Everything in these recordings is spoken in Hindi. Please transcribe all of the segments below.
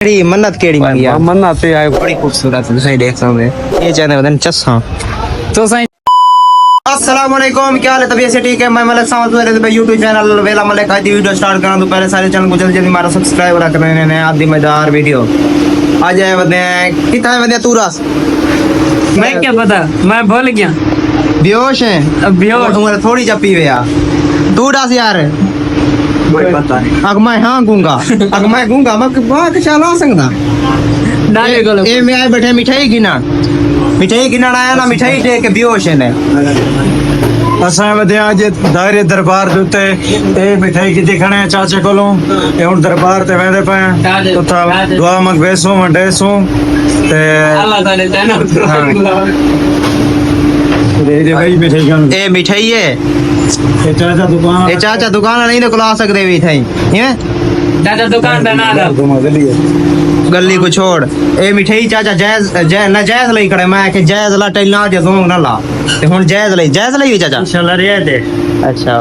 मन्नत केड़ी मंगी है? मन्नत पे आए बड़ी खूबसूरत है, सही देख सकते हैं। ये चैनल बदन चस्सा तो सही। अस्सलाम वालेकुम, क्या हाल है? तबीयत से ठीक है? मैं मलिक सामत मेरे यूट्यूब चैनल वेला मलिक आई वीडियो स्टार्ट करा तो पहले सारे चैनल को जल्दी जल्दी मारा सब्सक्राइब करा करने ने आदि मजेदार वीडियो आ जाए बदे कितना है बदे तू रस मैं क्या पता, मैं भूल गया। बेहोश है? अब बेहोश उम्र थोड़ी जपी वे यार तू रस यार पता नहीं। अग मैं हाँ गूंगा अग मैं गूंगा मैं बात चला सकता डाले गलो ए मैं आए बैठे मिठाई गिना आया ना मिठाई दे के बेहोश है ने असां वधिया अज दायरे दरबार दे उत्ते ए मिठाई की दिखणे चाचे कोलों ए हुन दरबार ते वेंदे पे उथा दुआ मंग वेसो मंडेसो ते अल्लाह ताले देना दे भाई मिठाई खान ए मिठाई है ए चाचा दुकान नहीं तो खुला सकते मिठाई हैं दादा दुकान दा ना गली को छोड़ ए मिठाई चाचा जायज लई खड़े मैं के जायज ला टेला जे दूं ना ला ते हुन जायज लई चाचा इंशाल्लाह रे दे अच्छा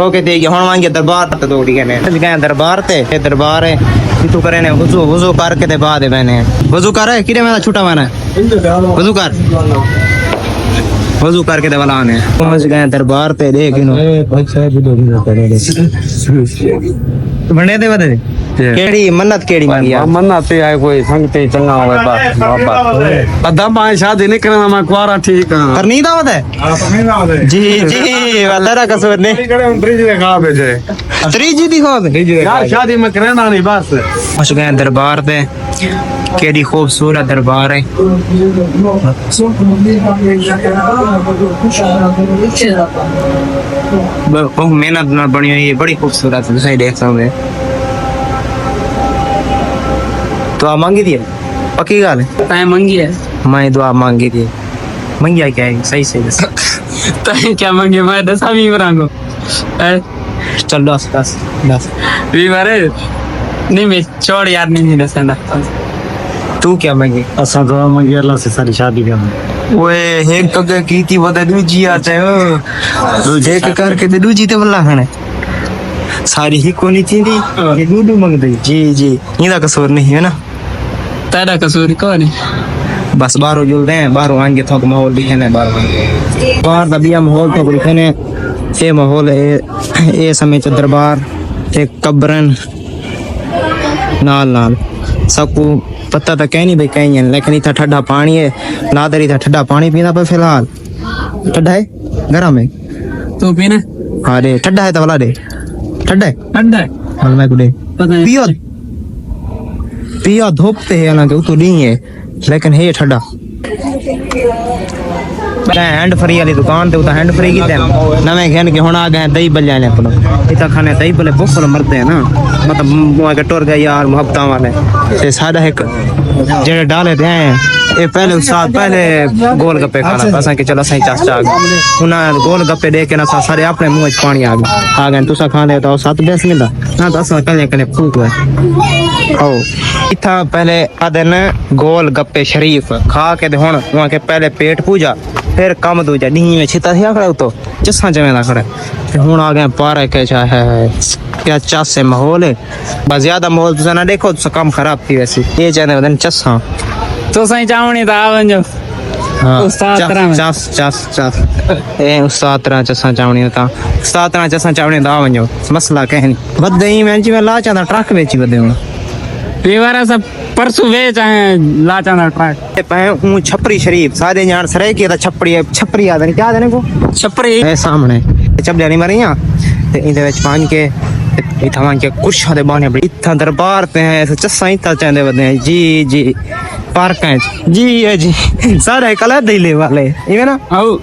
ओके ठीक है हुन मांगे दरबार ते दौड़ी गए ने गए दरबार ते ए दरबार है तू करे ने वुजू करके ते बाद मैंने वुजू कर किरे में छुटा मैंने वुजू करके ते वाला आने पहुंच गए दरबार ते देख इनो भाई साहब बने दे बदे केड़ी मन्नत केड़ी मंगी है? मन्नत पे आए कोई संगते चंगा होवे बस बाबा अदा मैं शादी नहीं करना मैं कुआरा ठीक हां करनी दावत है जी वाला कसूर नहीं ब्रिज दे खा बेजे त्रीजी दी हो यार शादी में करना नहीं बस पहुंच गए दरबार पे केड़ी खूबसूरत दरबार है बहुत मेहनत ना बनी हुई है बड़ी खूबसूरत है सही देख सकते हैं दुआ मांगी थी पक्की गाल है तय मंगी है मैं दुआ मांगी थी मंगिया क्या है सही से तय क्या मंगे मैं दसा भी बरांगो चल दस भी मारे नहीं मैं छोड़ यार नहीं दसना तू क्या मांगी असा दुआ मंगी अल्लाह से सारी शादी करना ओए एक कगे की थी बता दूजी आते हो एक करके ते दूजी ते बल्ला खाने सारी ही कोनी थी ये दूधू मंग दई जी इदा कसूर नहीं है ना तेरा कसूर कौन है बस बाहरों जुलते हैं बाहरों आएंगे थोक माहौल दिखने बाहर का भी माहौल थोक दिखने ये माहौल है ये समय च दरबार एक कब्रन नाल सबको पता तो कहीं नहीं भाई कहीं है लेकिन इतना ठंडा पानी है नादर इतना ठंडा पानी पीना पर फिलहाल ठंडा है गर्म है तू पीना अरे ठंडा है तो वाला दे ठंडा है हल मैं कुडे पिया धोपते है ना के तो नहीं है लेकिन है ठंडा हैंड फ्री वाली दुकान ते उता हैंड फ्री की नवे घेन के हुन आ गए दही बल्ले ने अपना इता खाने दही बल्ले भूख मरते हैं ना मतलब मुआ के टुर गए यार मोहब्बतां वाले ते सादा एक जेड़े डाले थे ये पहले उस्ताद पहले गोल गप्पे खाना असा के चलो सही चाचा हुन गोल गप्पे दे के ना सारे अपने मुंह च पानी आ गए तुसा खाने तो सात बेस मिलदा ना तो असा कले फूक है आओ इथा पहले आदन गोल गप्पे शरीफ खा के हुन वहां के पहले पेट पूजा फिर कम दूजा नी में छिता थिया खड़ा तो चस्सा जमेला खड़ा ते हुन आ गए पारा के चाह है क्या चस से माहौल है बस ज्यादा माहौल तुसा ना देखो तो काम खराब थी वैसे ये चने बदन चस्सा तो सही चावणी ता आवन जो उस्ताद तरह चस ए उस्ताद तरह चस्सा चावणी ता उस्ताद तरह चस्सा चावणी दा वणो मसला कहनी बदई में जी में ला चांदा ट्रक बेची बदे हुन पीवारा सब परसों वे चाहे लाचा ना ट्रक पे हूं छपरी शरीफ सारे जान सरे की छपरी आ देने क्या देने को छपरी ए सामने चबले नहीं मरिया ते इदे विच पानी के इथां के कुर्शा दे बाने बड़ी इथां दरबार पे है चस्सा इता चांदे बदे जी पार्क जी सारे कला दिले वाले ये ना आओ